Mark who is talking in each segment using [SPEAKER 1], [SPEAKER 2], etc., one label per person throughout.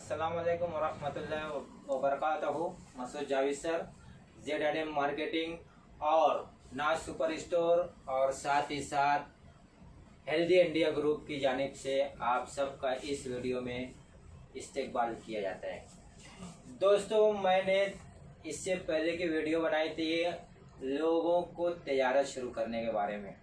[SPEAKER 1] अस्सलामुअलैकुम वरहमतुल्लाहि वबरकातुहू। Masood Javed sir, ZM marketing और नाज सुपर स्टोर और साथ ही साथ हेल्दी इंडिया ग्रुप की जानिब से आप सबका इस वीडियो में इस्तकबाल किया जाता है। दोस्तों, मैंने इससे पहले की वीडियो बनाई थी लोगों को तजारत शुरू करने के बारे में।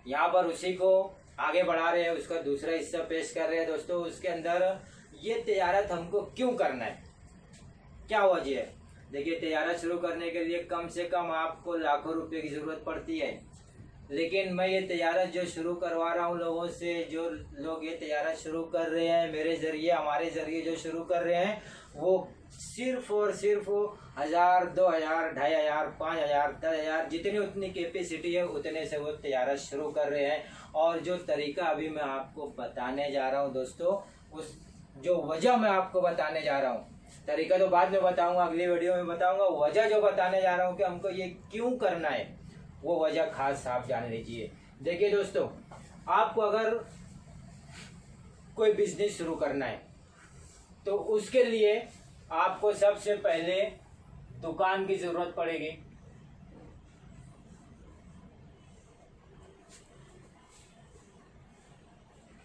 [SPEAKER 1] यहाँ पर उसी को आगे बढ़ा रहे हैं, उसका दूसरा हिस्सा पेश कर रहे हैं। दोस्तों, उसके अंदर ये तजारत हमको क्यों करना है, क्या वजह है। देखिए, तजारत शुरू करने के लिए कम से कम आपको लाखों रुपए की ज़रूरत पड़ती है, लेकिन मैं ये तजारत जो शुरू करवा रहा हूँ लोगों से, जो लोग ये तजारत शुरू कर रहे हैं मेरे ज़रिए, हमारे ज़रिए जो शुरू कर रहे हैं, वो सिर्फ़ और सिर्फ 1000, 2000, 2500, 5000, 10000 जितनी उतनी कैपेसिटी है उतने से वो तजारत शुरू कर रहे हैं। और जो तरीका अभी मैं आपको बताने जा रहा हूँ दोस्तों, उस जो वजह मैं आपको बताने जा रहा हूँ, तरीका तो बाद में बताऊँगा, अगली वीडियो में बताऊँगा। वजह जो बताने जा रहा हूँ कि हमको ये क्यों करना है, वो वजह खास आप जान लीजिए। देखिए दोस्तों, आपको अगर कोई बिजनेस शुरू करना है तो उसके लिए आपको सबसे पहले दुकान की ज़रूरत पड़ेगी।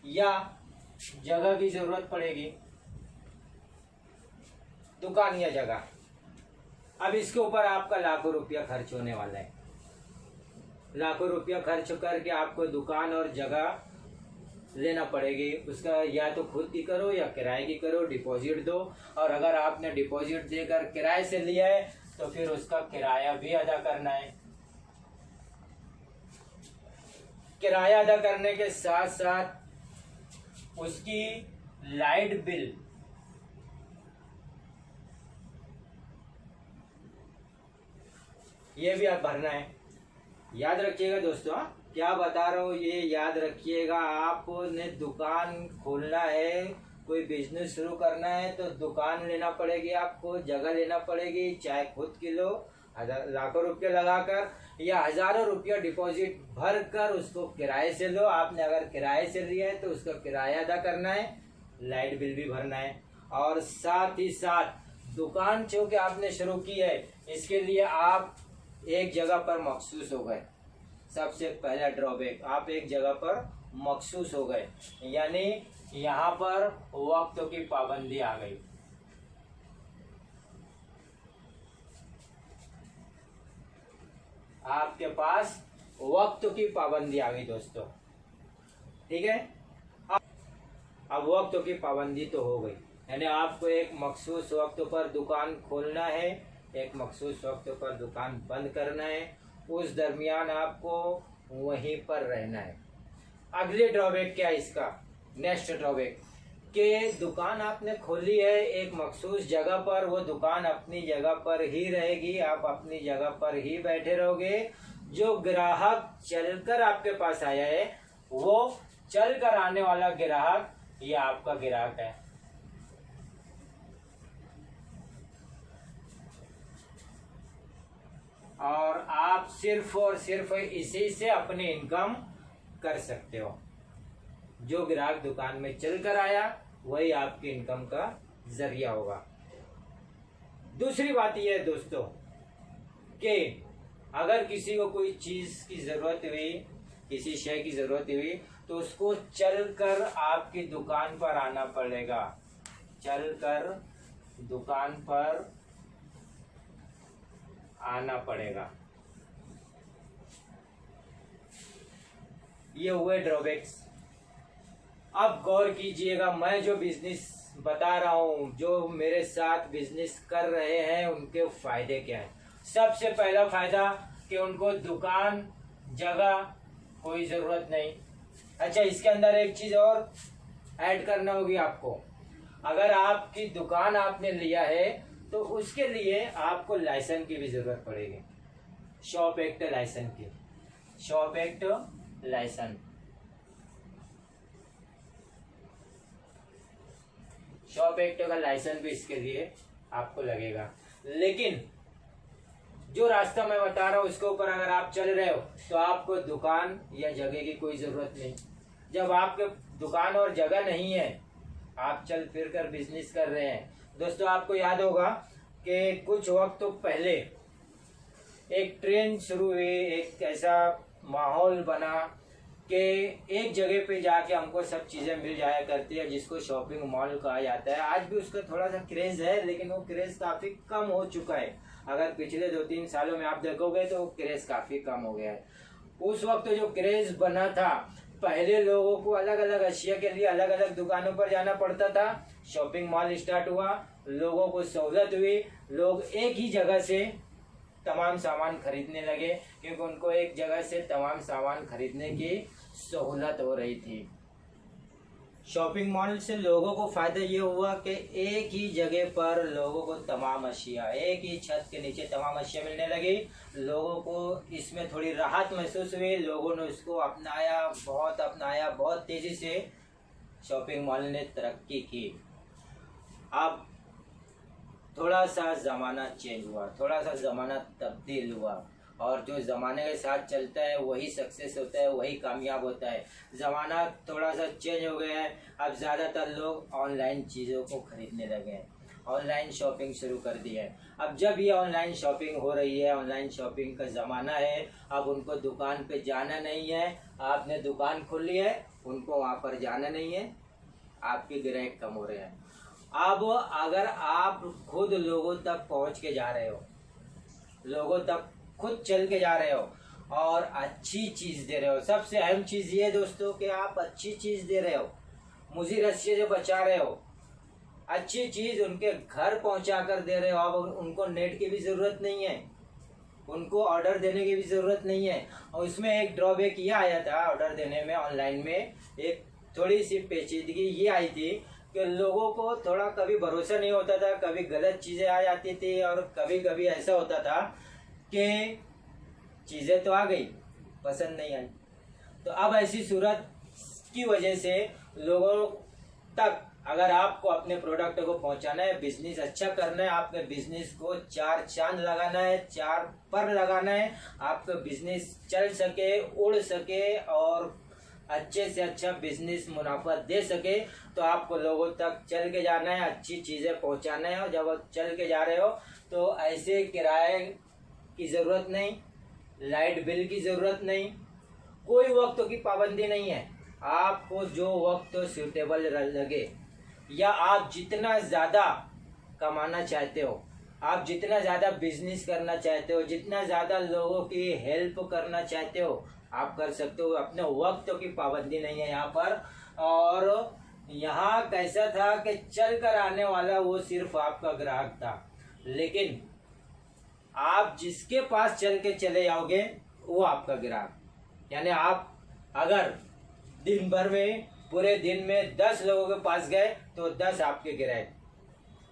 [SPEAKER 1] या जगह की ज़रूरत पड़ेगी, दुकान या जगह। अब इसके ऊपर आपका लाखों रुपया खर्च होने वाला है। लाखों रुपया खर्च करके आपको दुकान और जगह लेना पड़ेगी। उसका या तो खुद की करो या किराए की करो, डिपॉजिट दो। और अगर आपने डिपॉजिट देकर किराए से लिया है तो फिर उसका किराया भी अदा करना है। किराया अदा करने के साथ साथ उसकी लाइट बिल, ये भी आप भरना है। याद रखिएगा दोस्तों, क्या बता रहा हूँ ये याद रखिएगा। आपने दुकान खोलना है, कोई बिजनेस शुरू करना है तो दुकान लेना पड़ेगी, आपको जगह लेना पड़ेगी, चाहे खुद की लो, लाखों रुपये लगाकर या हज़ारों रुपया डिपॉजिट भर कर उसको किराए से लो। आपने अगर किराए से लिया है तो उसका किराया अदा करना है, लाइट बिल भी भरना है। और साथ ही साथ दुकान चूँकि आपने शुरू की है, इसके लिए आप एक जगह पर मखसूस हो गए। सबसे पहला ड्रॉबैक, आप एक जगह पर मखसूस हो गए, यानी यहाँ पर वक्त की पाबंदी आ गई। आपके पास वक्त की पाबंदी आ गई दोस्तों, ठीक है। अब वक्त की पाबंदी तो हो गई, यानी आपको एक मखसूस वक्त पर दुकान खोलना है, एक मखसूस वक्त पर दुकान बंद करना है। उस दरमियान आपको वहीं पर रहना है। अगले ड्रॉबैक क्या है इसका, नेक्स्ट ड्रॉबैक कि दुकान आपने खोली है एक मखसूस जगह पर, वो दुकान अपनी जगह पर ही रहेगी, आप अपनी जगह पर ही बैठे रहोगे। जो ग्राहक चलकर आपके पास आया है, वो चलकर आने वाला ग्राहक ये आपका ग्राहक है। और आप सिर्फ और सिर्फ इसी से अपनी इनकम कर सकते हो। जो ग्राहक दुकान में चल कर आया वही आपकी इनकम का जरिया होगा। दूसरी बात यह है दोस्तों कि अगर किसी को कोई चीज़ की ज़रूरत हुई, किसी शय की ज़रूरत हुई, तो उसको चलकर आपकी दुकान पर आना पड़ेगा। चलकर दुकान पर आना पड़ेगा। ये हुए ड्रॉबैक्स। अब गौर कीजिएगा, मैं जो बिजनेस बता रहा हूँ, जो मेरे साथ बिजनेस कर रहे हैं, उनके फायदे क्या हैं। सबसे पहला फायदा कि उनको दुकान जगह कोई ज़रूरत नहीं। अच्छा, इसके अंदर एक चीज़ और ऐड करना होगी आपको। अगर आपकी दुकान आपने लिया है तो उसके लिए आपको लाइसेंस की भी ज़रूरत पड़ेगी, शॉप एक्ट लाइसेंस की, shop act licence. Shop act का लाइसेंस भी इसके लिए आपको लगेगा। लेकिन जो रास्ता मैं बता रहा हूँ उसके ऊपर अगर आप चल रहे हो तो आपको दुकान या जगह की कोई ज़रूरत नहीं। जब आपके दुकान और जगह नहीं है आप चल फिर कर बिजनेस कर रहे हैं। दोस्तों आपको याद होगा कि कुछ वक्त तो पहले एक ट्रेंड शुरू हुई, एक ऐसा माहौल बना कि एक जगह पे जाके हमको सब चीज़ें मिल जाया करती है, जिसको शॉपिंग मॉल कहा जाता है। आज भी उसका थोड़ा सा क्रेज़ है, लेकिन वो क्रेज़ काफ़ी कम हो चुका है। अगर पिछले 2-3 सालों में आप देखोगे तो वो क्रेज़ काफ़ी कम हो गया है। उस वक्त जो क्रेज़ बना था, पहले लोगों को अलग अलग अशिया के लिए अलग अलग दुकानों पर जाना पड़ता था। शॉपिंग मॉल स्टार्ट हुआ, लोगों को सहूलत हुई, लोग एक ही जगह से तमाम सामान खरीदने लगे, क्योंकि उनको एक जगह से तमाम सामान खरीदने की सहूलत हो रही थी। शॉपिंग मॉल से लोगों को फायदा ये हुआ कि एक ही जगह पर लोगों को तमाम अशिया, एक ही छत के नीचे तमाम अशिया मिलने लगी। लोगों को इसमें थोड़ी राहत महसूस हुई, लोगों ने उसको अपनाया, बहुत अपनाया, बहुत तेज़ी से शॉपिंग मॉल ने तरक्की की। अब थोड़ा सा ज़माना चेंज हुआ, थोड़ा सा ज़माना तब्दील हुआ, और जो ज़माने के साथ चलता है वही सक्सेस होता है, वही कामयाब होता है। ज़माना थोड़ा सा चेंज हो गया है, अब ज़्यादातर लोग ऑनलाइन चीज़ों को खरीदने लगे हैं, ऑनलाइन शॉपिंग शुरू कर दी है। अब जब ये ऑनलाइन शॉपिंग हो रही है, ऑनलाइन शॉपिंग का ज़माना है, अब उनको दुकान पे जाना नहीं है। आपने दुकान खोल ली है, उनको वहाँ पर जाना नहीं है, आपके ग्राहक कम हो रहे हैं। अब अगर आप खुद लोगों तक पहुँच के जा रहे हो, लोगों तक खुद चल के जा रहे हो और अच्छी चीज़ दे रहे हो, सबसे अहम चीज़ ये दोस्तों कि आप अच्छी चीज़ दे रहे हो, मुज़िर रस्सी से बचा रहे हो, अच्छी चीज़ उनके घर पहुंचा कर दे रहे हो। अब उनको नेट की भी ज़रूरत नहीं है, उनको ऑर्डर देने की भी ज़रूरत नहीं है। और उसमें एक ड्रॉबैक ये आया था ऑर्डर देने में, ऑनलाइन में एक थोड़ी सी पेचीदगी ये आई थी कि लोगों को थोड़ा कभी भरोसा नहीं होता था, कभी गलत चीज़ें आ जाती थी, और कभी कभी ऐसा होता था कि चीज़ें तो आ गई, पसंद नहीं आई। तो अब ऐसी सूरत की वजह से लोगों तक अगर आपको अपने प्रोडक्ट को पहुंचाना है, बिजनेस अच्छा करना है, आपके बिजनेस को 4 चांद लगाना है, 4 पर लगाना है, आपका बिजनेस चल सके, उड़ सके और अच्छे से अच्छा बिजनेस मुनाफा दे सके, तो आपको लोगों तक चल के जाना है, अच्छी चीज़ें पहुंचाना है। और जब आप चल के जा रहे हो तो ऐसे किराए की ज़रूरत नहीं, लाइट बिल की ज़रूरत नहीं, कोई वक्त की पाबंदी नहीं है। आपको जो वक्त सूटेबल लगे, या आप जितना ज़्यादा कमाना चाहते हो, आप जितना ज़्यादा बिजनेस करना चाहते हो, जितना ज़्यादा लोगों की हेल्प करना चाहते हो, आप कर सकते हो। अपने वक्त की पाबंदी नहीं है यहाँ पर। और यहाँ कैसा था कि चल कर आने वाला वो सिर्फ आपका ग्राहक था, लेकिन आप जिसके पास चल के चले जाओगे वो आपका ग्राहक। यानी आप अगर दिन भर में, पूरे दिन में 10 लोगों के पास गए तो 10 आपके ग्राहक,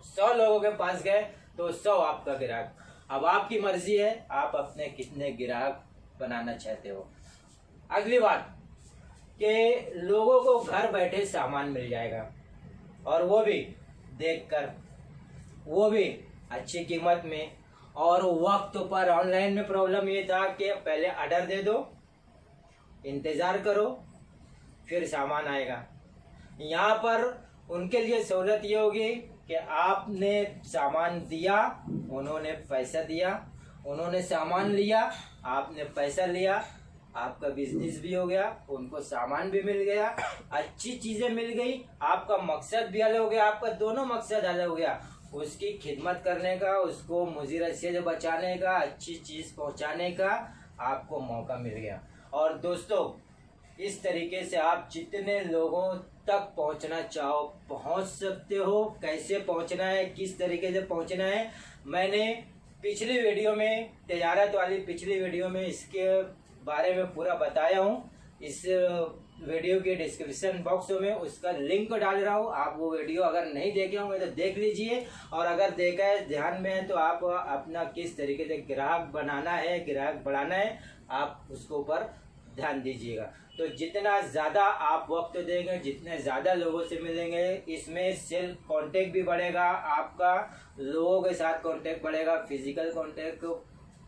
[SPEAKER 1] 100 लोगों के पास गए तो 100 आपका ग्राहक। अब आपकी मर्जी है आप अपने कितने ग्राहक बनाना चाहते हो। अगली बात कि लोगों को घर बैठे सामान मिल जाएगा, और वो भी देखकर, वो भी अच्छी कीमत में और वक्त पर। ऑनलाइन में प्रॉब्लम ये था कि पहले ऑर्डर दे दो, इंतज़ार करो, फिर सामान आएगा। यहाँ पर उनके लिए सहूलत ये होगी कि आपने सामान दिया, उन्होंने पैसा दिया, उन्होंने सामान लिया, आपने पैसा लिया, आपका बिजनेस भी हो गया, उनको सामान भी मिल गया, अच्छी चीज़ें मिल गई, आपका मकसद भी अलग हो गया, आपका दोनों मकसद अलग हो गया, उसकी खिदमत करने का, उसको मुज़िर से बचाने का, अच्छी चीज़ पहुंचाने का आपको मौका मिल गया। और दोस्तों इस तरीके से आप जितने लोगों तक पहुंचना चाहो पहुंच सकते हो। कैसे पहुंचना है, किस तरीके से पहुंचना है, मैंने पिछली वीडियो में, तजारत वाली पिछली वीडियो में इसके बारे में पूरा बताया हूँ। इस वीडियो के डिस्क्रिप्शन बॉक्स में उसका लिंक डाल रहा हूँ। आप वो वीडियो अगर नहीं देखे होंगे तो देख लीजिए, और अगर देखा है, ध्यान में है, तो आप अपना किस तरीके से ग्राहक बनाना है, ग्राहक बढ़ाना है, आप उसके ऊपर ध्यान दीजिएगा। तो जितना ज़्यादा आप वक्त देंगे, जितने ज़्यादा लोगों से मिलेंगे, इसमें सेल्फ कांटेक्ट भी बढ़ेगा, आपका लोगों के साथ कांटेक्ट बढ़ेगा। फिजिकल कांटेक्ट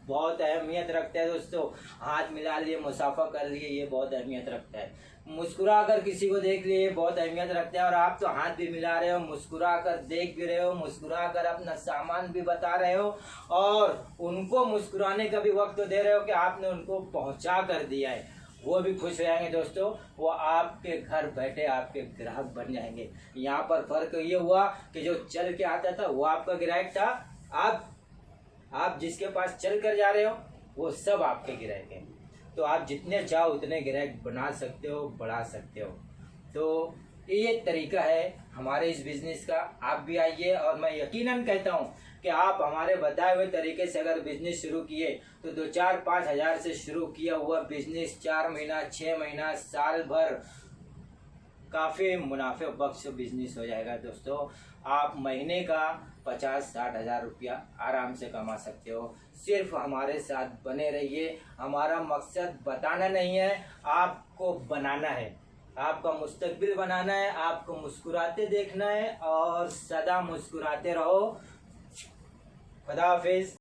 [SPEAKER 1] बहुत अहमियत रखता है दोस्तों। हाथ मिला लिए, मुसाफा कर लिए, ये बहुत अहमियत रखता है। मुस्कुरा कर किसी को देख लिए बहुत अहमियत रखते हैं। और आप तो हाथ भी मिला रहे हो, मुस्कुरा कर देख भी रहे हो, मुस्कुरा कर अपना सामान भी बता रहे हो और उनको मुस्कुराने का भी वक्त तो दे रहे हो कि आपने उनको पहुंचा कर दिया है। वो भी खुश हो जाएंगे दोस्तों, वो आपके घर बैठे आपके ग्राहक बन जाएंगे। यहाँ पर फर्क ये हुआ कि जो चल के आता था वो आपका ग्राहक था, आप जिसके पास चल कर जा रहे हो वो सब आपके ग्राहक हैं। तो आप जितने चाहो उतने ग्राहक बना सकते हो, बढ़ा सकते हो। तो ये तरीका है हमारे इस बिजनेस का। आप भी आइए और मैं यकीनन कहता हूँ कि आप हमारे बताए हुए तरीके से अगर बिजनेस शुरू किए तो 2-4-5 हज़ार से शुरू किया हुआ बिजनेस 4 महीना 6 महीना साल भर काफ़ी मुनाफे बख्श बिजनेस हो जाएगा दोस्तों। आप महीने का 50-60 हज़ार रुपया आराम से कमा सकते हो। सिर्फ हमारे साथ बने रहिए। हमारा मकसद बताना नहीं है, आपको बनाना है, आपका मुस्तकबिल बनाना है, आपको मुस्कुराते देखना है और सदा मुस्कुराते रहो। खुदा हाफिज।